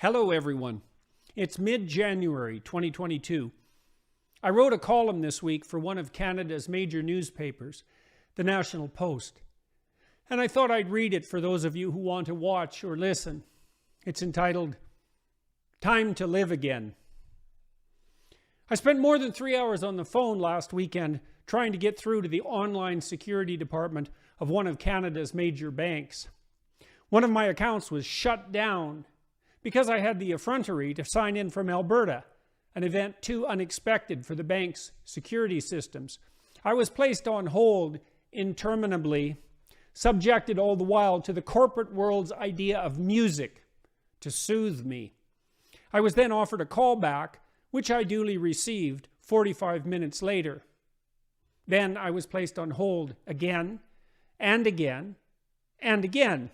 Hello, everyone. It's mid-January 2022. I wrote a column this week for one of Canada's major newspapers, the National Post, and I thought I'd read it for those of you who want to watch or listen. It's entitled, Time to Live Again. I spent more than 3 hours on the phone last weekend trying to get through to the online security department of one of Canada's major banks. One of my accounts was shut down because I had the effrontery to sign in from Alberta, an event too unexpected for the bank's security systems. I was placed on hold interminably, subjected all the while to the corporate world's idea of music to soothe me. I was then offered a call back, which I duly received 45 minutes later. Then I was placed on hold again and again and again.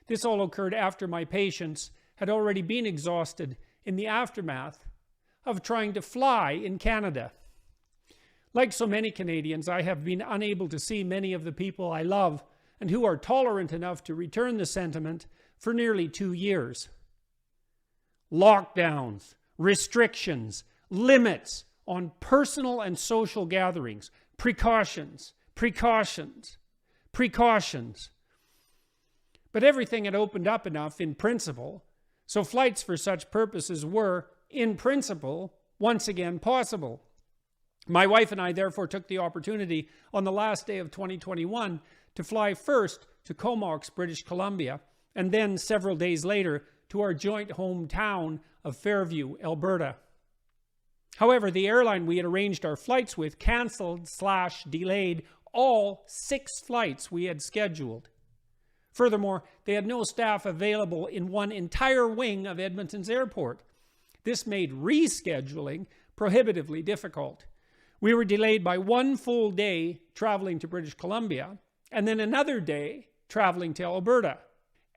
This all occurred after my patience had already been exhausted in the aftermath of trying to fly in Canada. Like so many Canadians, I have been unable to see many of the people I love and who are tolerant enough to return the sentiment for nearly 2 years. Lockdowns, restrictions, limits on personal and social gatherings, precautions. But everything had opened up enough in principle, so flights for such purposes were, in principle, once again possible. My wife and I therefore took the opportunity on the last day of 2021 to fly first to Comox, British Columbia, and then several days later to our joint hometown of Fairview, Alberta. However, the airline we had arranged our flights with canceled/delayed all 6 flights we had scheduled. Furthermore, they had no staff available in one entire wing of Edmonton's airport. This made rescheduling prohibitively difficult. We were delayed by 1 full day traveling to British Columbia, and then another day traveling to Alberta.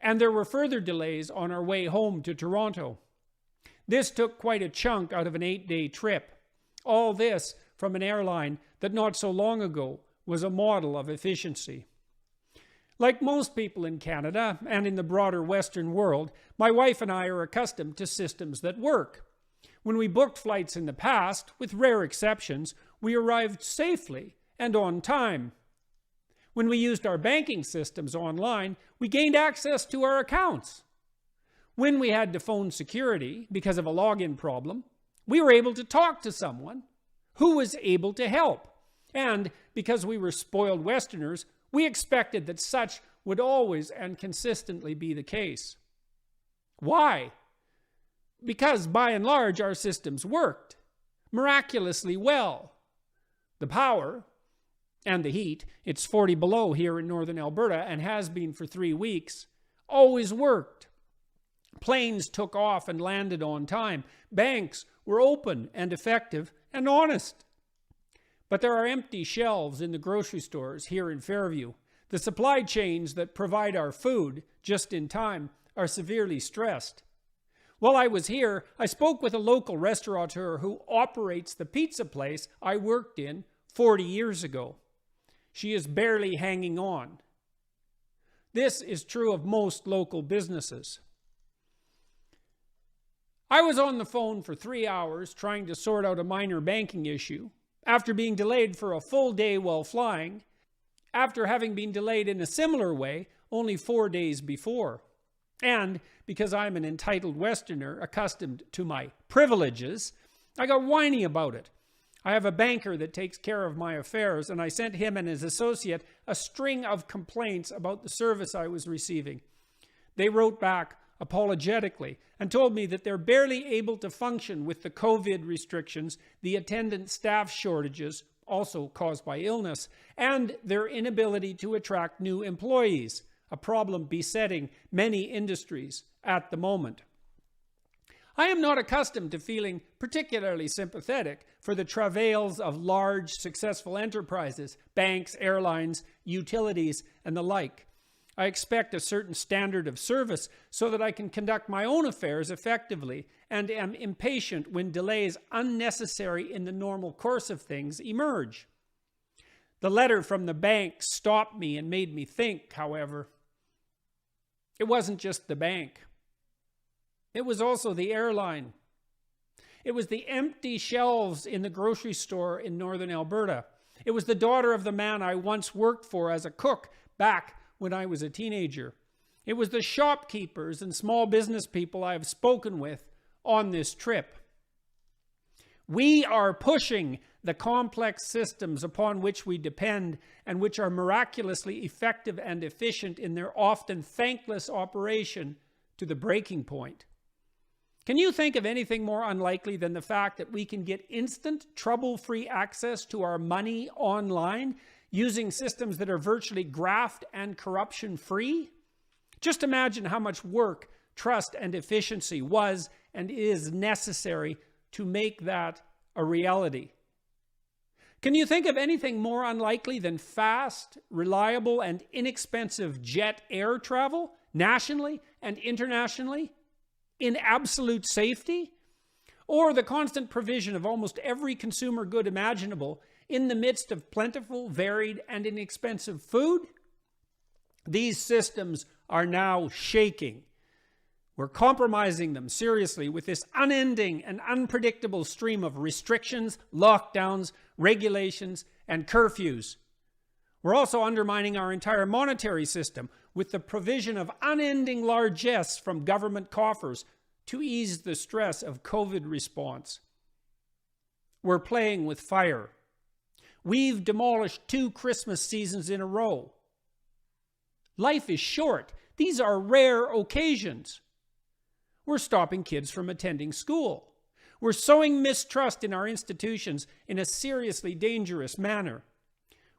And there were further delays on our way home to Toronto. This took quite a chunk out of an 8-day trip. All this from an airline that not so long ago was a model of efficiency. Like most people in Canada and in the broader Western world, my wife and I are accustomed to systems that work. When we booked flights in the past, with rare exceptions, we arrived safely and on time. When we used our banking systems online, we gained access to our accounts. When we had to phone security because of a login problem, we were able to talk to someone who was able to help. And because we were spoiled Westerners, we expected that such would always and consistently be the case. Why? Because by and large our systems worked miraculously well. The power and the heat, it's 40 below here in northern Alberta and has been for 3 weeks, always worked. Planes took off and landed on time. Banks were open and effective and honest. But there are empty shelves in the grocery stores here in Fairview. The supply chains that provide our food just in time are severely stressed. While I was here, I spoke with a local restaurateur who operates the pizza place I worked in 40 years ago. She is barely hanging on. This is true of most local businesses. I was on the phone for 3 hours trying to sort out a minor banking issue, after being delayed for a full day while flying, after having been delayed in a similar way only 4 days before. And because I'm an entitled Westerner accustomed to my privileges, I got whiny about it. I have a banker that takes care of my affairs, and I sent him and his associate a string of complaints about the service I was receiving. They wrote back apologetically and told me that they're barely able to function with the COVID restrictions, the attendant staff shortages, also caused by illness, and their inability to attract new employees, a problem besetting many industries at the moment. I am not accustomed to feeling particularly sympathetic for the travails of large, successful enterprises, banks, airlines, utilities, and the like. I expect a certain standard of service so that I can conduct my own affairs effectively, and am impatient when delays unnecessary in the normal course of things emerge. The letter from the bank stopped me and made me think, however. It wasn't just the bank. It was also the airline. It was the empty shelves in the grocery store in northern Alberta. It was the daughter of the man I once worked for as a cook back when I was a teenager. It was the shopkeepers and small business people I have spoken with on this trip. We are pushing the complex systems upon which we depend and which are miraculously effective and efficient in their often thankless operation to the breaking point. Can you think of anything more unlikely than the fact that we can get instant, trouble-free access to our money online using systems that are virtually graft and corruption-free? Just imagine how much work, trust, and efficiency was and is necessary to make that a reality. Can you think of anything more unlikely than fast, reliable, and inexpensive jet air travel, nationally and internationally, in absolute safety? Or the constant provision of almost every consumer good imaginable in the midst of plentiful, varied, and inexpensive food? These systems are now shaking. We're compromising them seriously with this unending and unpredictable stream of restrictions, lockdowns, regulations, and curfews. We're also undermining our entire monetary system with the provision of unending largesse from government coffers to ease the stress of COVID response. We're playing with fire. We've demolished 2 Christmas seasons in a row. Life is short. These are rare occasions. We're stopping kids from attending school. We're sowing mistrust in our institutions in a seriously dangerous manner.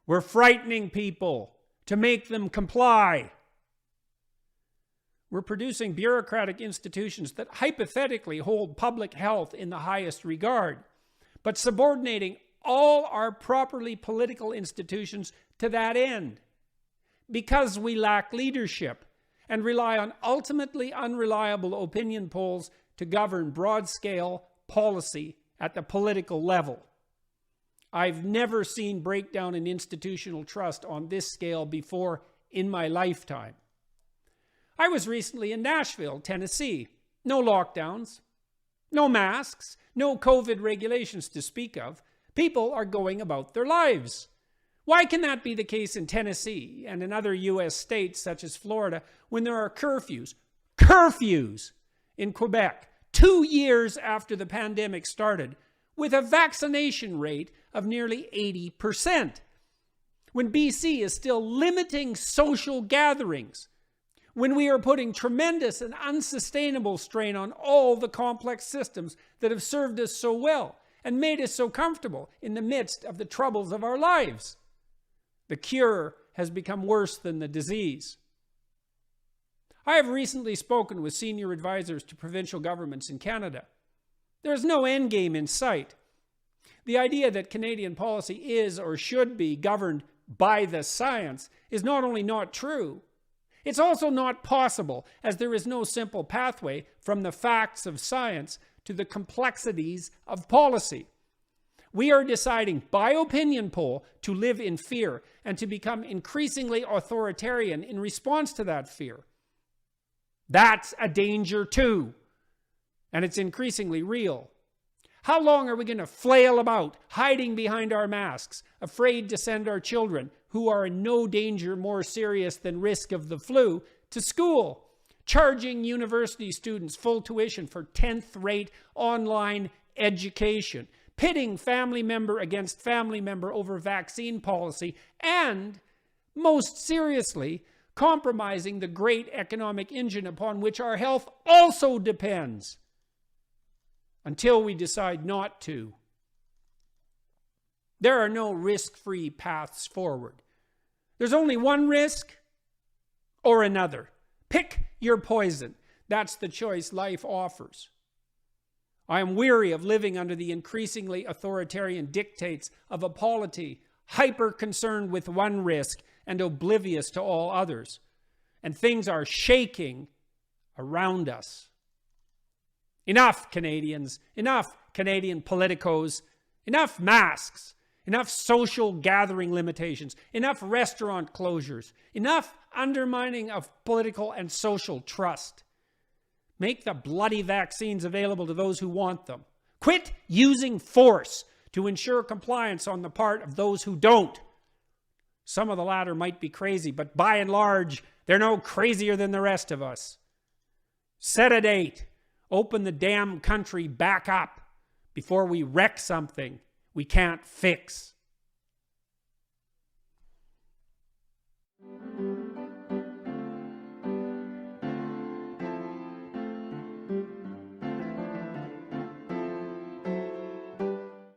We're frightening people to make them comply. We're producing bureaucratic institutions that hypothetically hold public health in the highest regard, but subordinating all our properly political institutions to that end because we lack leadership and rely on ultimately unreliable opinion polls to govern broad-scale policy at the political level. I've never seen breakdown in institutional trust on this scale before in my lifetime. I was recently in Nashville, Tennessee. No lockdowns, no masks, no COVID regulations to speak of. People are going about their lives. Why can that be the case in Tennessee and in other U.S. states such as Florida when there are curfews in Quebec 2 years after the pandemic started with a vaccination rate of nearly 80%? When BC is still limiting social gatherings, when we are putting tremendous and unsustainable strain on all the complex systems that have served us so well and made us so comfortable in the midst of the troubles of our lives. The cure has become worse than the disease. I have recently spoken with senior advisors to provincial governments in Canada. There is no endgame in sight. The idea that Canadian policy is or should be governed by the science is not only not true, it's also not possible, as there is no simple pathway from the facts of science to the complexities of policy. We are deciding by opinion poll to live in fear and to become increasingly authoritarian in response to that fear. That's a danger too, and it's increasingly real. How long are we going to flail about, hiding behind our masks, afraid to send our children, who are in no danger more serious than risk of the flu, to school, charging university students full tuition for 10th-rate online education, pitting family member against family member over vaccine policy, and, most seriously, compromising the great economic engine upon which our health also depends, until we decide not to. There are no risk-free paths forward. There's only one risk or another. Pick your poison. That's the choice life offers. I am weary of living under the increasingly authoritarian dictates of a polity hyper-concerned with one risk and oblivious to all others. And things are shaking around us. Enough, Canadians. Enough, Canadian politicos. Enough masks. Enough social gathering limitations. Enough restaurant closures. Enough undermining of political and social trust. Make the bloody vaccines available to those who want them. Quit using force to ensure compliance on the part of those who don't. Some of the latter might be crazy, but by and large, they're no crazier than the rest of us. Set a date. Open the damn country back up before we wreck something we can't fix.